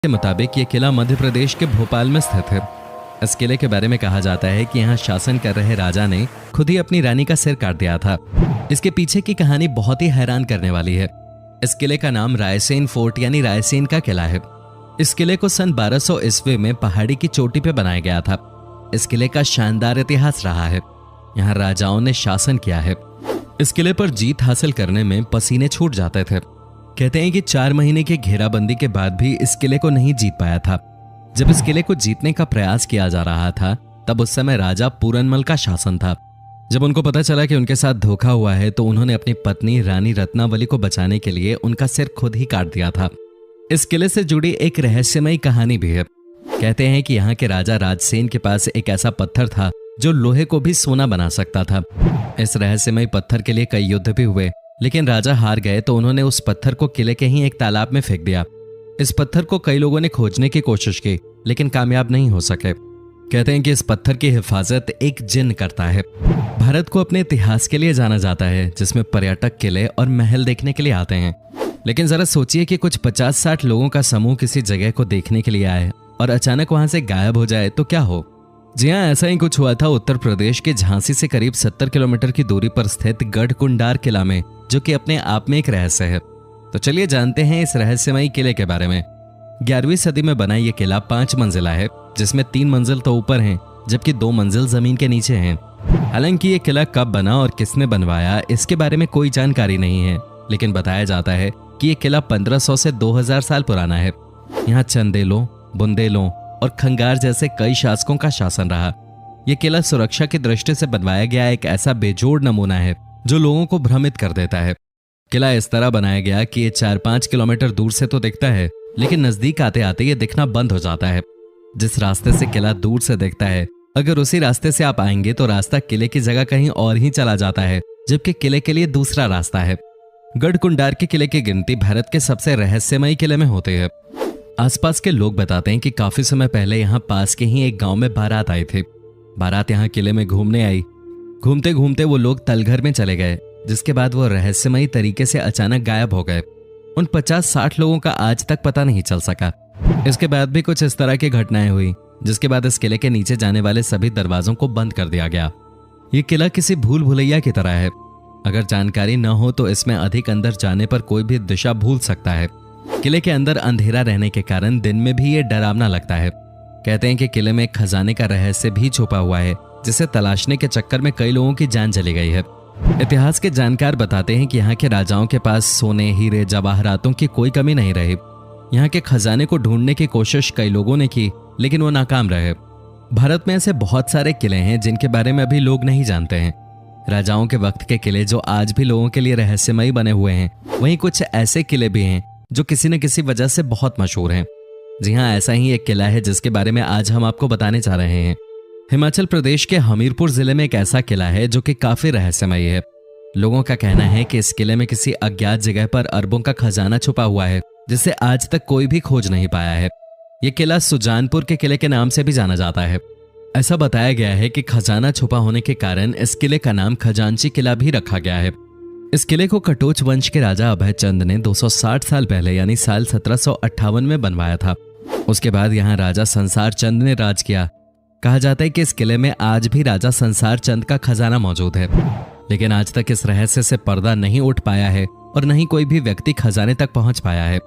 के मुताबिक ये किला मध्य प्रदेश के भोपाल में स्थित है। इस किले के बारे में कहा जाता है कि यहाँ शासन कर रहे राजा ने खुद ही अपनी रानी का सिर काट दिया था। इसके पीछे की कहानी बहुत ही हैरान करने वाली है। इस किले का नाम रायसेन फोर्ट यानी रायसेन का किला है। इस किले को सन 1200 ईस्वी में पहाड़ी की चोटी पे बनाया गया था। इस किले का शानदार इतिहास रहा है। यहाँ राजाओं ने शासन किया है। इस किले पर जीत हासिल करने में पसीने छूट जाते थे। कहते हैं कि 4 महीने की घेराबंदी के बाद भी इस किले को नहीं जीत पाया था। जब इस किले को जीतने का प्रयास किया जा रहा था तब उस समय राजा पूरनमल का शासन था। जब उनको पता चला कि उनके साथ धोखा हुआ है तो उन्होंने अपनी पत्नी रानी रत्नावली को बचाने के लिए उनका सिर खुद ही काट दिया था। इस किले से जुड़ी एक रहस्यमयी कहानी भी है। कहते हैं कि यहाँ के राजा राजसेन के पास एक ऐसा पत्थर था जो लोहे को भी सोना बना सकता था। इस रहस्यमयी पत्थर के लिए कई युद्ध भी हुए, लेकिन राजा हार गए तो उन्होंने उस पत्थर को किले के ही एक तालाब में फेंक दिया। इस पत्थर को कई लोगों ने खोजने की कोशिश की लेकिन कामयाब नहीं हो सके। कहते हैं कि इस पत्थर की हिफाजत एक जिन करता है। भारत को अपने इतिहास के लिए जाना जाता है जिसमें पर्यटक किले और महल देखने के लिए आते हैं। लेकिन जरा सोचिए कि कुछ 50-60 लोगों का समूह किसी जगह को देखने के लिए आए और अचानक वहां से गायब हो जाए तो क्या हो। जी हाँ, ऐसा ही कुछ हुआ था उत्तर प्रदेश के झांसी से करीब 70 किलोमीटर की दूरी पर स्थित गढ़कुंडार किला में, जो कि अपने आप में एक रहस्य है। तो चलिए जानते हैं इस रहस्यमयी किले के बारे में। 11वीं सदी में बना यह किला 5 मंजिला है, जिसमें 3 मंजिल तो ऊपर हैं जबकि 2 मंजिल जमीन के नीचे हैं। हालांकि ये किला कब बना और किसने बनवाया इसके बारे में कोई जानकारी नहीं है, लेकिन बताया जाता है कि यह किला 1500 से 2000 साल पुराना है। यहाँ चंदेलों, बुंदेलों और खंगार जैसे कई शासकों का शासन रहा। यह किला सुरक्षा की दृष्टि से बनवाया गया एक ऐसा बेजोड़ नमूना है जो लोगों को भ्रमित कर देता है। किला इस तरह बनाया गया कि ये 4-5 किलोमीटर दूर से तो दिखता है, लेकिन नजदीक आते आते ये दिखना बंद हो जाता है। जिस रास्ते से किला दूर से दिखता है, अगर उसी रास्ते से आप आएंगे तो रास्ता किले की जगह कहीं और ही चला जाता है, जबकि किले के लिए दूसरा रास्ता है। गढ़कुंडार के किले की गिनती भारत के सबसे रहस्यमयी किले में होती है। आसपास के लोग बताते हैं कि काफी समय पहले यहाँ पास के ही एक गांव में बारात आई थी। बारात यहाँ किले में घूमने आई। घूमते घूमते वो लोग तलघर में चले गए, जिसके बाद वो रहस्यमयी तरीके से अचानक गायब हो गए। उन 50-60 लोगों का आज तक पता नहीं चल सका। इसके बाद भी कुछ इस तरह की घटनाएं हुई, जिसके बाद इस किले के नीचे जाने वाले सभी दरवाजों को बंद कर दिया गया। ये किला किसी भूल भुलैया की तरह है। अगर जानकारी न हो तो इसमें अधिक अंदर जाने पर कोई भी दिशा भूल सकता है। किले के अंदर अंधेरा रहने के कारण दिन में भी ये डरावना लगता है। कहते हैं कि किले में खजाने का रहस्य भी छुपा हुआ है, जिसे तलाशने के चक्कर में कई लोगों की जान चली गई है। इतिहास के जानकार बताते हैं कि यहाँ के राजाओं के पास सोने, हीरे, जवाहरातों की कोई कमी नहीं रही। यहाँ के खजाने को ढूंढने की कोशिश कई लोगों ने की, लेकिन वो नाकाम रहे। भारत में ऐसे बहुत सारे किले हैं जिनके बारे में अभी लोग नहीं जानते हैं। राजाओं के वक्त के किले जो आज भी लोगों के लिए रहस्यमयी बने हुए हैं, वहीं कुछ ऐसे किले भी हैं जो किसी न किसी वजह से बहुत मशहूर हैं। जी हाँ, ऐसा ही एक किला है जिसके बारे में आज हम आपको बताने जा रहे हैं। हिमाचल प्रदेश के हमीरपुर जिले में एक ऐसा किला है जो कि काफी रहस्यमयी है। लोगों का कहना है कि इस किले में किसी अज्ञात जगह पर अरबों का खजाना छुपा हुआ है, जिसे आज तक कोई भी खोज नहीं पाया है। यह किला सुजानपुर के किले के नाम से भी जाना जाता है। ऐसा बताया गया है कि खजाना छुपा होने के कारण इस किले का नाम खजांची किला भी रखा गया है। इस किले को कटोच वंश के राजा अभय चंद ने 260 साल पहले यानी साल 1758 में बनवाया था। उसके बाद यहाँ राजा संसार चंद ने राज किया। कहा जाता है कि इस किले में आज भी राजा संसार चंद का खजाना मौजूद है, लेकिन आज तक इस रहस्य से पर्दा नहीं उठ पाया है और न ही कोई भी व्यक्ति खजाने तक पहुंच पाया है।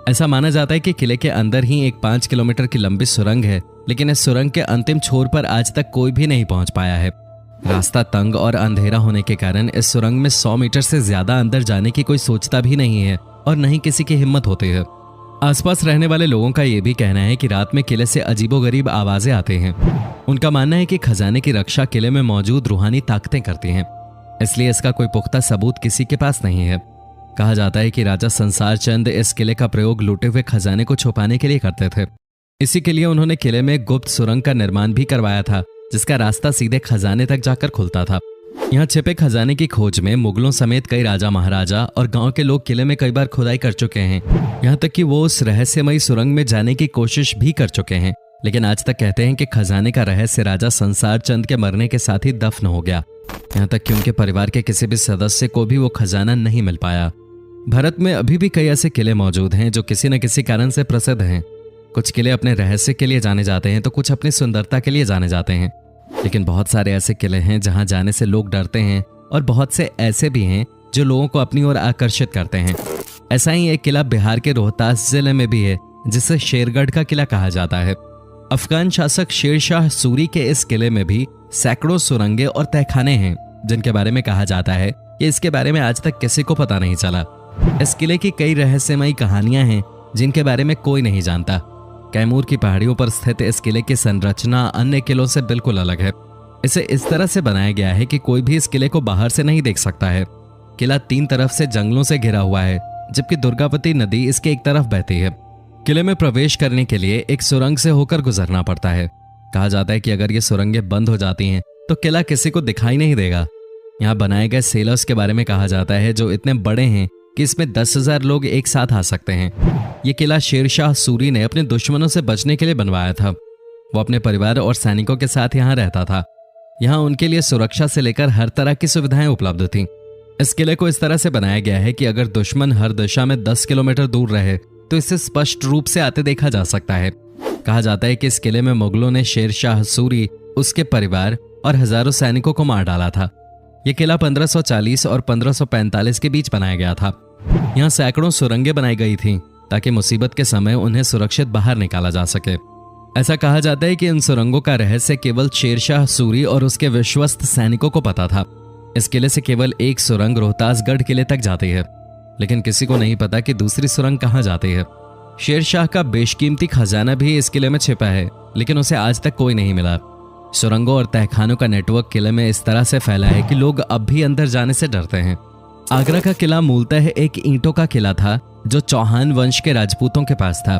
ऐसा माना जाता है कि किले के अंदर ही एक 5 किलोमीटर की लंबी सुरंग है, लेकिन इस सुरंग के अंतिम छोर पर आज तक कोई भी नहीं पहुंच पाया है। रास्ता तंग और अंधेरा होने के कारण इस सुरंग में 100 मीटर से ज्यादा अंदर जाने की कोई सोचता भी नहीं है और न ही किसी की हिम्मत होती है। आसपास रहने वाले लोगों का यह भी कहना है कि रात में किले से अजीबोगरीब आवाजें आती हैं। उनका मानना है कि खजाने की रक्षा किले में मौजूद रूहानी ताकतें करती हैं, इसलिए इसका कोई पुख्ता सबूत किसी के पास नहीं है। कहा जाता है कि राजा संसार चंद इस किले का प्रयोग लूटे हुए खजाने को छुपाने के लिए करते थे। इसी के लिए उन्होंने किले में गुप्त सुरंग का निर्माण भी करवाया था, जिसका रास्ता सीधे खजाने तक जाकर खुलता था। यहाँ छिपे खजाने की खोज में मुगलों समेत कई राजा महाराजा और गांव के लोग किले में कई बार खुदाई कर चुके हैं। यहाँ तक कि वो उस रहस्यमयी सुरंग में जाने की कोशिश भी कर चुके हैं, लेकिन आज तक कहते हैं कि खजाने का रहस्य राजा संसार चंद के मरने के साथ ही दफन हो गया। यहाँ तक कि उनके परिवार के किसी भी सदस्य को भी वो खजाना नहीं मिल पाया। भारत में अभी भी कई ऐसे किले मौजूद हैं जो किसी न किसी कारण से प्रसिद्ध हैं। कुछ किले अपने रहस्य के लिए जाने जाते हैं तो कुछ अपनी सुंदरता के लिए जाने जाते हैं, लेकिन बहुत सारे ऐसे किले हैं जहां जाने से लोग डरते हैं और बहुत से ऐसे भी हैं जो लोगों को अपनी ओर आकर्षित करते हैं। ऐसा ही एक किला बिहार के रोहतास जिले में भी है जिसे शेरगढ़ का किला कहा जाता है। अफगान शासक शेरशाह सूरी के इस किले में भी सैकड़ों सुरंगें और तहखाने हैं जिनके बारे में कहा जाता है कि इसके बारे में आज तक किसी को पता नहीं चला। इस किले की कई रहस्यमयी कहानियां हैं जिनके बारे में कोई नहीं जानता। कैमूर की पहाड़ियों पर स्थित इस किले की संरचना अन्य किलों से बिल्कुल अलग है। इसे इस तरह से बनाया गया है कि कोई भी इस किले को बाहर से नहीं देख सकता है। किला 3 तरफ से जंगलों से घिरा हुआ है, जबकि दुर्गावती नदी इसके एक तरफ बहती है। किले में प्रवेश करने के लिए एक सुरंग से होकर गुजरना पड़ता है। कहा जाता है कि अगर ये सुरंगें बंद हो जाती हैं तो किला किसी को दिखाई नहीं देगा। यहाँ बनाए गए सेलर्स के बारे में कहा जाता है जो इतने बड़े हैं कि इसमें 10,000 लोग एक साथ आ सकते हैं। ये किला शेरशाह सूरी ने अपने दुश्मनों से बचने के लिए बनवाया था। वो अपने परिवार और सैनिकों के साथ यहाँ रहता था। यहाँ उनके लिए सुरक्षा से लेकर हर तरह की सुविधाएं उपलब्ध थीं। इस किले को इस तरह से बनाया गया है कि अगर दुश्मन हर दिशा में 10 किलोमीटर दूर रहे तो इसे स्पष्ट रूप से आते देखा जा सकता है। कहा जाता है कि इस किले में मुगलों ने शेरशाह सूरी, उसके परिवार और हजारों सैनिकों को मार डाला था। यह किला 1540 और 1545 के बीच बनाया गया था। यहाँ सैकड़ों सुरंगें बनाई गई थीं ताकि मुसीबत के समय उन्हें सुरक्षित बाहर निकाला जा सके। ऐसा कहा जाता है कि इन सुरंगों का रहस्य केवल शेरशाह सूरी और उसके विश्वस्त सैनिकों को पता था। इस किले से केवल एक सुरंग रोहतासगढ़ किले तक जाती है, लेकिन किसी को नहीं पता कि दूसरी सुरंग कहाँ जाती है। शेरशाह का बेशकीमती खजाना भी इस किले में छिपा है, लेकिन उसे आज तक कोई नहीं मिला। सुरंगों और तहखानों का नेटवर्क किले में इस तरह से फैला है कि लोग अब भी अंदर जाने से डरते हैं। आगरा का किला मूलतः एक ईंटों का किला था जो चौहान वंश के राजपूतों के पास था।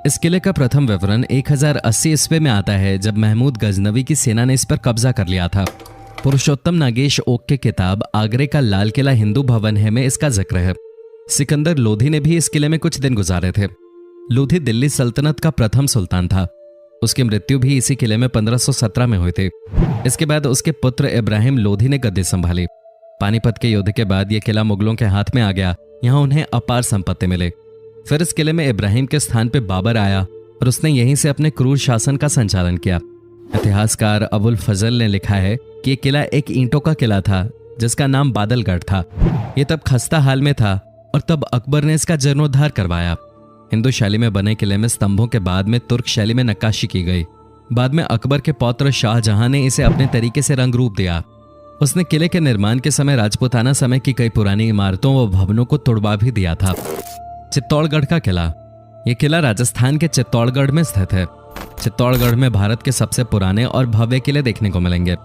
इस किले का प्रथम विवरण 1080 ईस्वी में आता है, जब महमूद गजनवी की सेना ने इस पर कब्जा कर लिया था। पुरुषोत्तम नागेश ओक की किताब आगरे का लाल किला हिंदू भवन है में इसका जिक्र है। सिकंदर लोधी ने भी इस किले में कुछ दिन गुजारे थे। लोधी दिल्ली सल्तनत का प्रथम सुल्तान था। उसकी मृत्यु भी इसी किले में 1517 में हुई थी। इसके बाद उसके पुत्र इब्राहिम लोधी ने गद्दी संभाली। पानीपत के युद्ध के बाद यह किला मुगलों के हाथ में आ गया। यहाँ उन्हें अपार संपत्ति मिले। फिर इस किले में इब्राहिम के स्थान पर बाबर आया और उसने यहीं से अपने क्रूर शासन का संचालन किया। इतिहासकार अबुल फजल ने लिखा है कि यह किला एक ईंटों का किला था जिसका नाम बादलगढ़ था। यह तब खस्ता हाल में था और तब अकबर ने इसका जीर्णोद्धार करवाया। हिंदू शैली में बने किले में स्तंभों के बाद में तुर्क शैली में नक्काशी की गई। बाद में अकबर के पौत्र शाहजहां ने इसे अपने तरीके से रंग रूप दिया। उसने किले के निर्माण के समय राजपूताना समय की कई पुरानी इमारतों व भवनों को तुड़वा भी दिया था। चित्तौड़गढ़ का किला। यह किला राजस्थान के चित्तौड़गढ़ में स्थित है। चित्तौड़गढ़ में भारत के सबसे पुराने और भव्य किले देखने को मिलेंगे।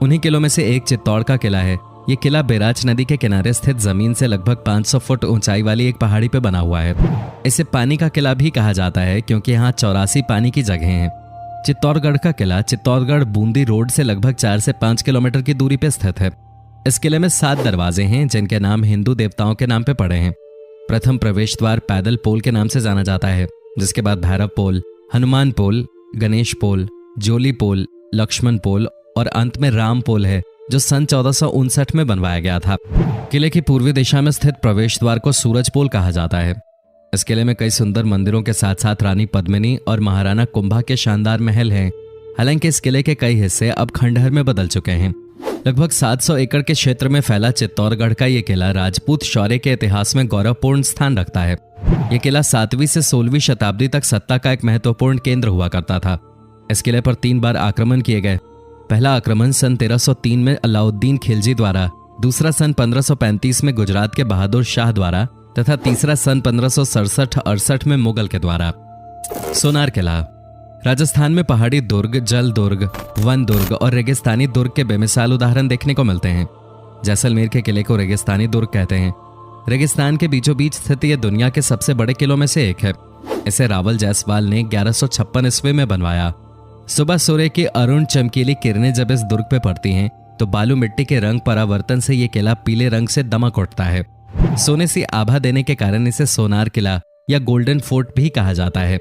उन्हीं किलों में से एक चित्तौड़ का किला है। यह किला बेराच नदी के किनारे स्थित जमीन से लगभग 500 फुट ऊंचाई वाली एक पहाड़ी पर बना हुआ है। इसे पानी का किला भी कहा जाता है क्योंकि यहाँ 84 पानी की जगह हैं। चित्तौड़गढ़ का किला चित्तौड़गढ़ बूंदी रोड से लगभग 4 से 5 किलोमीटर की दूरी पर स्थित है। इस किले में 7 दरवाजे हैं जिनके नाम हिंदू देवताओं के नाम पे पड़े हैं। प्रथम प्रवेश द्वार पैदल पोल के नाम से जाना जाता है, जिसके बाद भैरव पोल, हनुमान पोल, गणेश पोल, जोली पोल, लक्ष्मण पोल और अंत में राम पोल है जो सन 1459 में बनवाया गया था। किले की पूर्वी दिशा में स्थित प्रवेश द्वार को सूरज पोल कहा जाता है। इस किले में कई सुंदर मंदिरों के साथ साथ रानी पद्मिनी और महाराणा कुंभा के शानदार महल हैं। हालांकि इस किले के कई हिस्से अब खंडहर में बदल चुके हैं। लगभग 700 एकड़ के क्षेत्र में फैला चित्तौड़गढ़ का ये किला राजपूत शौर्य के इतिहास में गौरवपूर्ण स्थान रखता है। यह किला 7वीं से 16वीं शताब्दी तक सत्ता का एक महत्वपूर्ण केंद्र हुआ करता था। इस किले पर 3 बार आक्रमण किए गए। पहला आक्रमण सन 1303 में अलाउद्दीन खिलजी द्वारा, दूसरा सन 1535 में गुजरात के बहादुर शाह द्वारा तथा तीसरा सन 1567-68 में मुगल के द्वारा। सोनार किला। राजस्थान में पहाड़ी दुर्ग, जल दुर्ग, वन दुर्ग और रेगिस्तानी दुर्ग के बेमिसाल उदाहरण देखने को मिलते हैं। जैसलमेर के किले को रेगिस्तानी दुर्ग कहते हैं। रेगिस्तान के बीचों बीच स्थित यह दुनिया के सबसे बड़े किलों में से एक है। इसे रावल जायसवाल ने 1156 ईस्वी में बनवाया। सुबह सूर्य की अरुण चमकीली किरणें जब इस दुर्ग पे पड़ती हैं तो बालू मिट्टी के रंग परावर्तन से यह किला पीले रंग से दमक उठता है। सोने सी आभा देने के कारण इसे सोनार किला या गोल्डन फोर्ट भी कहा जाता है।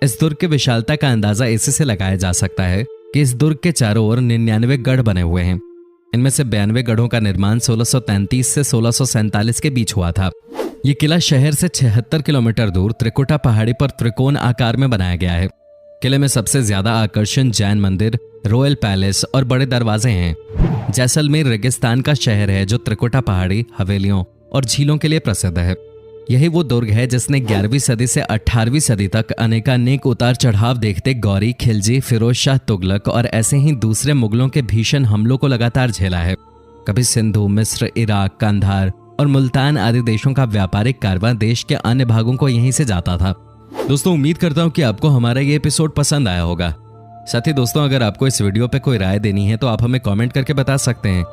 इस दुर्ग की विशालता का अंदाजा इसी से लगाया जा सकता है कि इस दुर्ग के चारों ओर 99 गढ़ बने हुए हैं। इनमें से 92 गढ़ों का निर्माण 1633 से 1647 के बीच हुआ था। ये किला शहर से 76 किलोमीटर दूर त्रिकुटा पहाड़ी पर त्रिकोण आकार में बनाया गया है। किले में सबसे ज्यादा आकर्षण जैन मंदिर, रॉयल पैलेस और बड़े दरवाजे हैं। जैसलमेर रेगिस्तान का शहर है जो त्रिकुटा पहाड़ी, हवेलियों और झीलों के लिए प्रसिद्ध है। यही वो दुर्ग है जिसने 11वीं सदी से 18वीं सदी तक अनेकानेक उतार चढ़ाव देखते गौरी, खिलजी, फिरोज शाह तुगलक और ऐसे ही दूसरे मुगलों के भीषण हमलों को लगातार झेला है। कभी सिंधु, मिस्र, इराक, कंधार और मुल्तान आदि देशों का व्यापारिक कारवां देश के अन्य भागों को यहीं से जाता था। दोस्तों, उम्मीद करता हूं कि आपको हमारा ये एपिसोड पसंद आया होगा। साथ ही दोस्तों, अगर आपको इस वीडियो पे कोई राय देनी है तो आप हमें कमेंट करके बता सकते हैं।